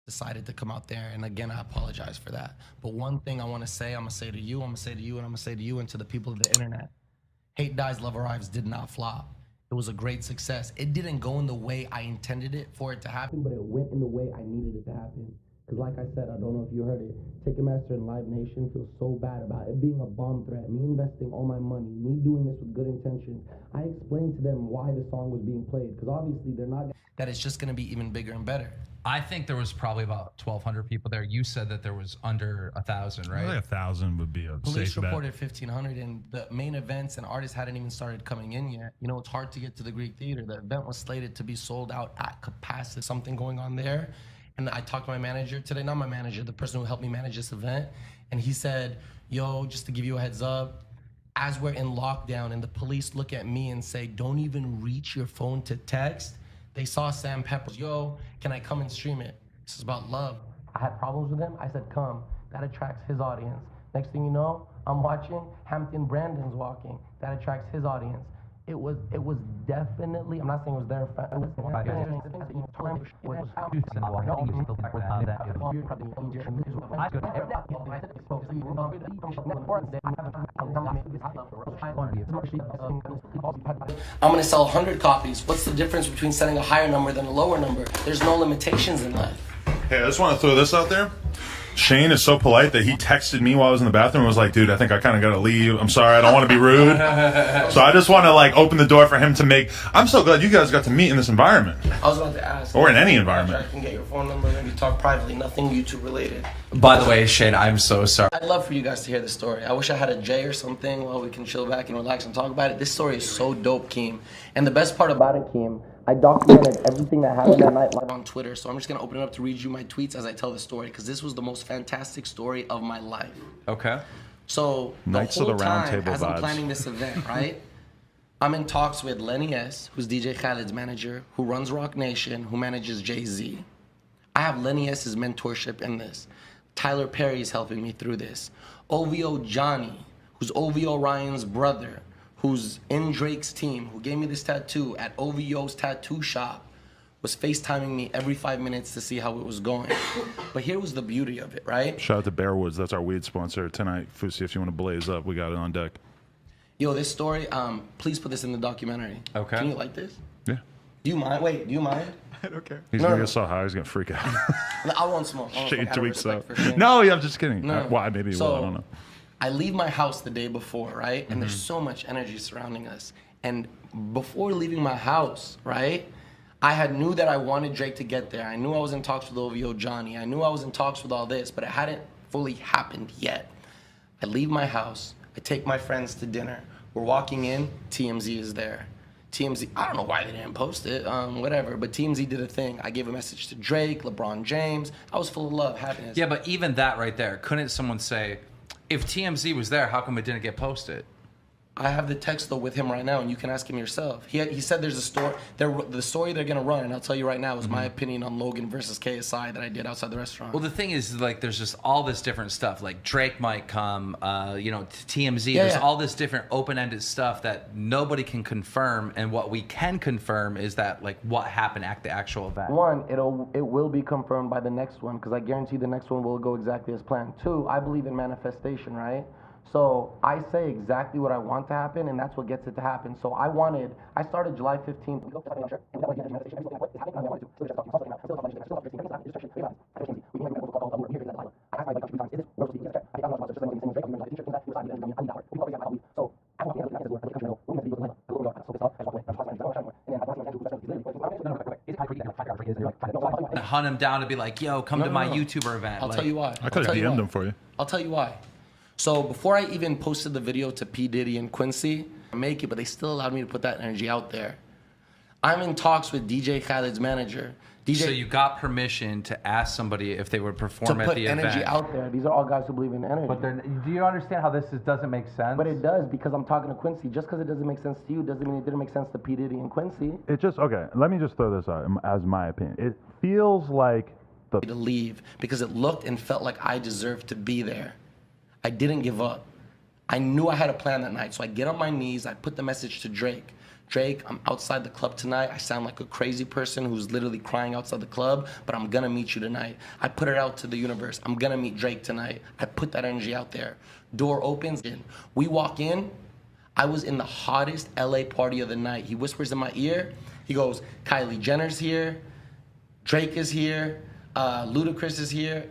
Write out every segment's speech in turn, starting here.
decided to come out there. And again, I apologize for that. But one thing I want to say, I'm going to say to you, I'm going to say to you, and I'm going to say to you and to the people of the internet. Hate Dies, Love Arrives did not flop. It was a great success. It didn't go in the way I intended it for it to happen, but it went in the way I needed it to happen. Because like I said, I don't know if you heard it, Ticketmaster and Live Nation feels so bad about it being a bomb threat, me investing all my money, me doing this with good intentions. I explained to them why the song was being played, because obviously they're not, that it's just gonna be even bigger and better. I think there was probably about 1,200 people there. You said that there was under 1,000, right? I think 1,000 would be a Police safe bet. reported 1,500, and the main events and artists hadn't even started coming in yet. You know, it's hard to get to the Greek Theater. The event was slated to be sold out at capacity. Something going on there. And I talked to my manager today, not my manager, the person who helped me manage this event. And he said, yo, just to give you a heads up, as we're in lockdown and the police look at me and say, don't even reach your phone to text, they saw Sam Pepper. Yo, can I come and stream it? This is about love. I had problems with him. I said, come. That attracts his audience. Next thing you know, I'm watching, Hampton Brandon's walking. That attracts his audience. It was definitely, I'm not saying it was their I'm gonna sell 100 copies. What's the difference between selling a higher number than a lower number? There's no limitations in life. Hey, I just want to throw this out there. Shane is so polite that he texted me while I was in the bathroom and was like, dude, I think I kind of got to leave. I'm sorry, I don't want to be rude. So I just want to like open the door for him to make. I'm so glad you guys got to meet in this environment. I was about to ask. Or in any environment. I can get your phone number, maybe talk privately, nothing YouTube related. By the way, Shane, I'm so sorry. I'd love for you guys to hear the story. I wish I had a J or something while we can chill back and relax and talk about it. This story is so dope, Keem. And the best part about it, Keem, I documented everything that happened that night on Twitter, so I'm just gonna open it up to read you my tweets as I tell the story, because this was the most fantastic story of my life. Okay. So the Knights of whole the Round time, Table as I'm vibes. planning this event, right, I'm in talks with Lenny S., who's DJ Khaled's manager, who runs Rock Nation, who manages Jay-Z. I have Lenny S.'s mentorship in this. Tyler Perry's helping me through this. OVO Johnny, who's OVO Ryan's brother, who's in Drake's team, who gave me this tattoo at OVO's tattoo shop, was FaceTiming me every 5 minutes to see how it was going. But here was the beauty of it, right? Shout out to Bearwoods. That's our weed sponsor tonight. Fusi, if you want to blaze up, we got it on deck. Yo, this story, please put this in the documentary. Okay. Can you like this? Yeah. Do you mind? Wait, do you mind? I don't care. He's No, going to no. get so high, he's going to freak out. I won't smoke. I won't Shane smoke. Out of tweets respect out. for Shane. No, yeah, I'm just kidding. No. Well, maybe he will. I don't know. I leave my house the day before, right? And there's so much energy surrounding us. And before leaving my house, right, I knew that I wanted Drake to get there. I knew I was in talks with OVO Johnny. I knew I was in talks with all this, but it hadn't fully happened yet. I leave my house. I take my friends to dinner. We're walking in. TMZ is there. TMZ, I don't know why they didn't post it, whatever, but TMZ did a thing. I gave a message to Drake, LeBron James. I was full of love, happiness. Yeah, but even that right there, couldn't someone say, if TMZ was there, how come it didn't get posted? I have the text though with him right now, and you can ask him yourself. He said there's a story. The story they're gonna run, and I'll tell you right now, is my opinion on Logan versus KSI that I did outside the restaurant. Well, the thing is, like, there's just all this different stuff. Like, Drake might come, you know, TMZ. Yeah, there's yeah. all this different open-ended stuff that nobody can confirm. And what we can confirm is that, like, what happened at the actual event. One, it will be confirmed by the next one, because I guarantee the next one will go exactly as planned. Two, I believe in manifestation, right? So I say exactly what I want to happen, and that's what gets it to happen. So I started July 15th. Hunt him down to be like, yo, come to my YouTuber event. I'll tell you why. I could have DM'd him for you. I'll tell you why. So before I even posted the video to P. Diddy and Quincy, I make it, but they still allowed me to put that energy out there. I'm in talks with DJ Khaled's manager. So you got permission to ask somebody if they would to perform at put the energy event. out there. These are all guys who believe in energy. But do you understand how this doesn't make sense? But it does, because I'm talking to Quincy. Just because it doesn't make sense to you doesn't mean it didn't make sense to P. Diddy and Quincy. It just, okay, let me just throw this out as my opinion. It feels like To leave, because it looked and felt like I deserved to be there. I didn't give up. I knew I had a plan that night, so I get on my knees, I put the message to Drake. Drake, I'm outside the club tonight. I sound like a crazy person who's literally crying outside the club, but I'm gonna meet you tonight. I put it out to the universe. I'm gonna meet Drake tonight. I put that energy out there. Door opens, we walk in. I was in the hottest LA party of the night. He whispers in my ear. He goes, Kylie Jenner's here. Drake is here. Ludacris is here.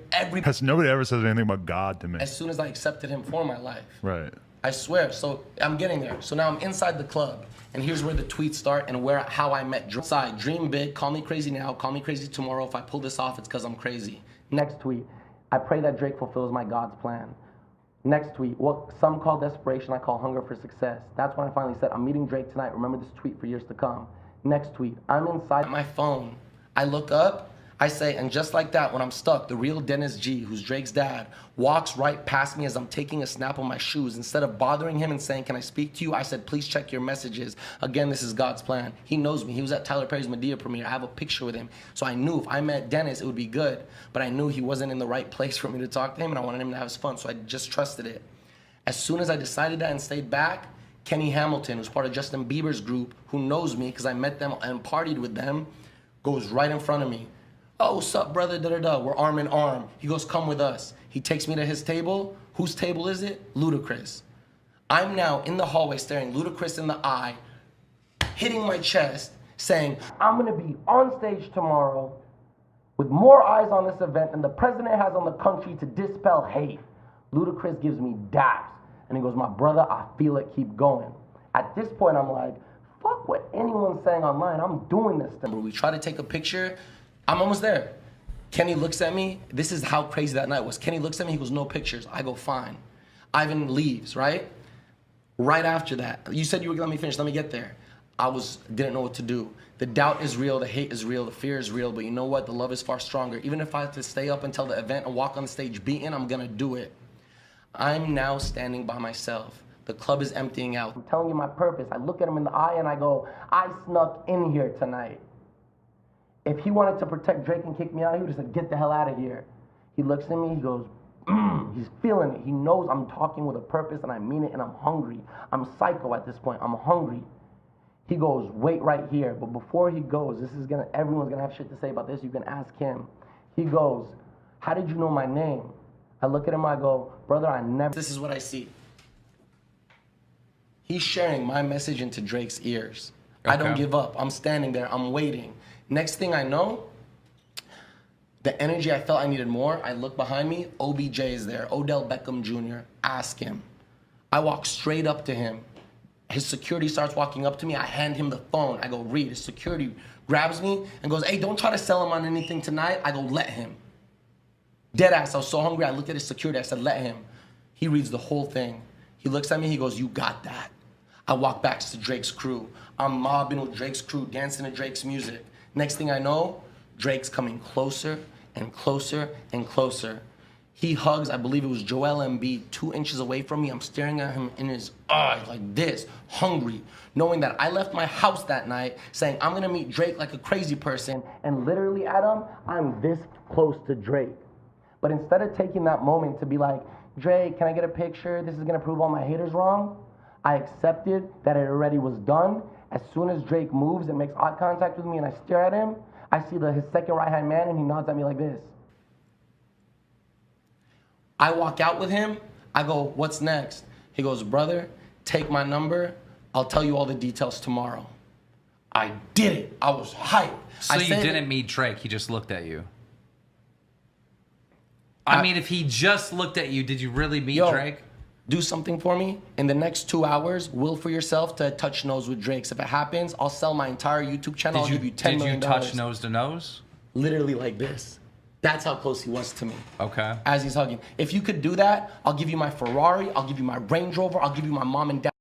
Nobody ever says anything about God to me. As soon as I accepted him for my life. Right. I swear. So I'm getting there. So now I'm inside the club. And here's where the tweets start and how I met Drake. Side, dream big, call me crazy now, call me crazy tomorrow. If I pull this off, it's because I'm crazy. Next tweet, I pray that Drake fulfills my God's plan. Next tweet, what some call desperation, I call hunger for success. That's when I finally said, I'm meeting Drake tonight. Remember this tweet for years to come. Next tweet, I'm inside my phone. I look up, I say, and just like that, when I'm stuck, the real Dennis G, who's Drake's dad, walks right past me as I'm taking a snap of my shoes. Instead of bothering him and saying, can I speak to you? I said, please check your messages. Again, this is God's plan. He knows me. He was at Tyler Perry's Madea premiere. I have a picture with him. So I knew if I met Dennis, it would be good. But I knew he wasn't in the right place for me to talk to him, and I wanted him to have his fun. So I just trusted it. As soon as I decided that and stayed back, Kenny Hamilton, who's part of Justin Bieber's group, who knows me because I met them and partied with them, goes right in front of me. Oh, what's up, brother? Da-da-da. We're arm in arm. He goes, come with us. He takes me to his table. Whose table is it? Ludacris. I'm now in the hallway staring Ludacris in the eye, hitting my chest, saying, I'm going to be on stage tomorrow with more eyes on this event than the president has on the country to dispel hate. Ludacris gives me daps. And he goes, my brother, I feel it. Keep going. At this point, I'm like, fuck what anyone's saying online. I'm doing this. We try to take a picture. I'm almost there. Kenny looks at me. This is how crazy that night was. Kenny looks at me. He goes, no pictures. I go, fine. Ivan leaves, right? Right after that, you said you were gonna let me finish. Let me get there. Didn't know what to do. The doubt is real. The hate is real. The fear is real. But you know what? The love is far stronger. Even if I have to stay up until the event and walk on the stage beaten, I'm gonna do it. I'm now standing by myself. The club is emptying out. I'm telling you my purpose. I look at him in the eye and I go, I snuck in here tonight. If he wanted to protect Drake and kick me out, he would have said, get the hell out of here. He looks at me, he goes, he's feeling it. He knows I'm talking with a purpose and I mean it and I'm hungry. I'm psycho at this point, I'm hungry. He goes, wait right here. But before he goes, everyone's gonna have shit to say about this, you can ask him. He goes, how did you know my name? I look at him, I go, brother, this is what I see. He's sharing my message into Drake's ears. Okay. I don't give up, I'm standing there, I'm waiting. Next thing I know, the energy I felt I needed more, I look behind me, OBJ is there, Odell Beckham Jr., ask him. I walk straight up to him. His security starts walking up to me, I hand him the phone, I go, read. His security grabs me and goes, hey, don't try to sell him on anything tonight. I go, let him. Dead ass, I was so hungry, I looked at his security, I said, let him. He reads the whole thing. He looks at me, he goes, you got that. I walk back to Drake's crew. I'm mobbing with Drake's crew, dancing to Drake's music. Next thing I know, Drake's coming closer and closer and closer. He hugs, I believe it was Joel Embiid, 2 inches away from me. I'm staring at him in his eyes like this, hungry, knowing that I left my house that night saying I'm gonna meet Drake like a crazy person, and literally, Adam, I'm this close to Drake. But instead of taking that moment to be like, Drake, can I get a picture? This is gonna prove all my haters wrong. I accepted that it already was done. As soon as Drake moves and makes eye contact with me and I stare at him, I see his second right-hand man and he nods at me like this. I walk out with him, I go, what's next? He goes, brother, take my number, I'll tell you all the details tomorrow. I did it, I was hyped. So you didn't meet Drake, he just looked at you? I mean, if he just looked at you, did you really meet Drake? Do something for me. In the next 2 hours, will for yourself to touch nose with Drake. If it happens, I'll sell my entire YouTube channel. I'll give you $10 million. Did you touch nose to nose? Literally like this. That's how close he was to me. Okay. As he's hugging. If you could do that, I'll give you my Ferrari, I'll give you my Range Rover, I'll give you my mom and dad.